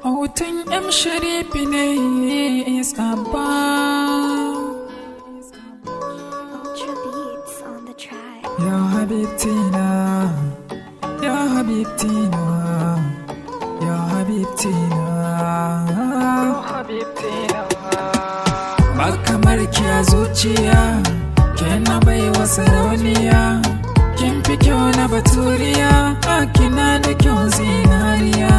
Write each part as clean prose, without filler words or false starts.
Hoton M Sharif ne is Abba. Ultra beats on the track. Ya Habibtina, Ya Habibtina, Ya Habibtina, Ya Habibtina. Ba kamar ki a zuciya, ke na baiwa sarauniya. Kin fi kyau na baturiya, kina da kyau zinariya.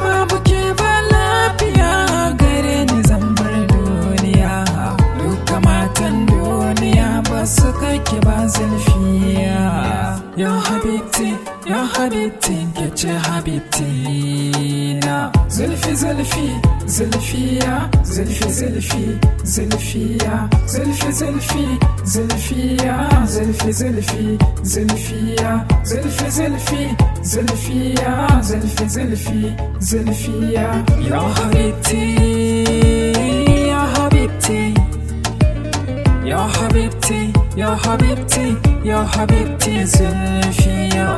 Babu ke ba lafiya, gare ni zan bar duniya. Duka matan duniya ba su kake ba zulfiya. Ya Habibti, ya Habibti, ke ce Habibtina. Zulfi, zulfi, zulfiya, zulfi, zulfi, zulfiya, zulfi, zulfi, zulfiya, zulfi, zulfi, zulfiya, zulfi, zulfi, zulfiya, zulfi, zulfi, zulfiya. Ya Habibti, ya Habibti, ya Habibti, ya Habibti, ya Habibti, zulfiya.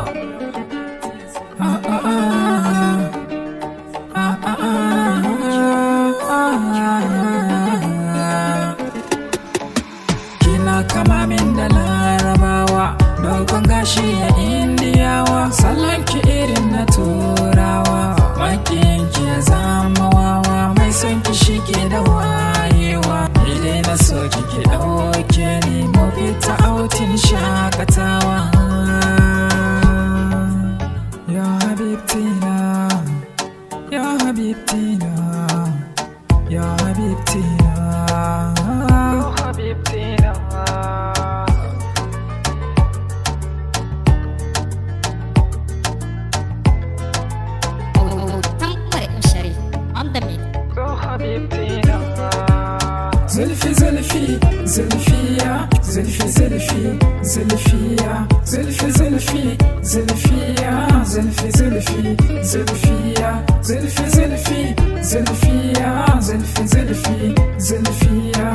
Kina kama min da larabawa, dogon gashi ya indiyawa, salon ki irin na turawa. Makin ki ya zama wawa, mai son ki shike da wayewa. Idai na so ki dauke ni, mu fita autin shakatawa. Ya Habibtina, ya Habibtina, ya Habibtina, ya Habibtina. M Sharif on the beat. Ya Habibtina. Zulfi, zulfi, zulfiya, zulfi, zulfi, zulfiya, zulfi, zulfi, zulfiya, zulfi, zulfi, zulfiya, zulfi, zulfi, zulfiya, zulfi, zulfi, zulfiya.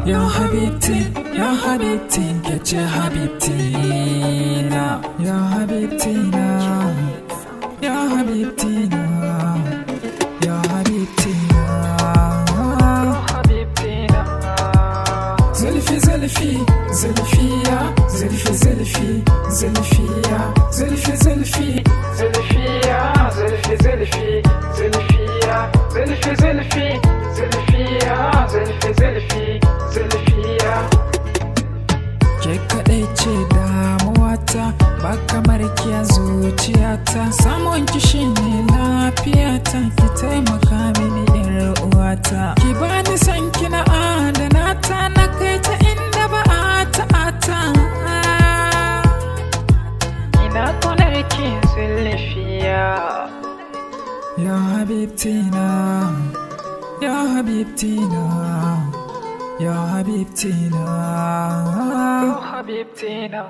Ya Habibti, ya Habibti, ke ce Habibtina. Ya Habibtina, ya Habibtina, ya Habibtina. Zulfi, zulfi, zulfiya, zulfi, zulfi, zulfiya, zulfi, zulfi, zulfiya, zulfi, zulfi, zulfiya, zulfi, zulfi, zulfiya, zulfi, zulfi, zulfiya. Ke kaɗai ce damuwata, ba kamar ki a zuciyata. Samun ki shine lafiyata, ki taimaka mini yar uwata. Ki bani san ki na adana ta, na kai ta inda ba a ta'ata. Ina ƙaunar ki zulfiya. Ya Habibtina, ya Habibtina, ya Habibtina, ya Habibtina.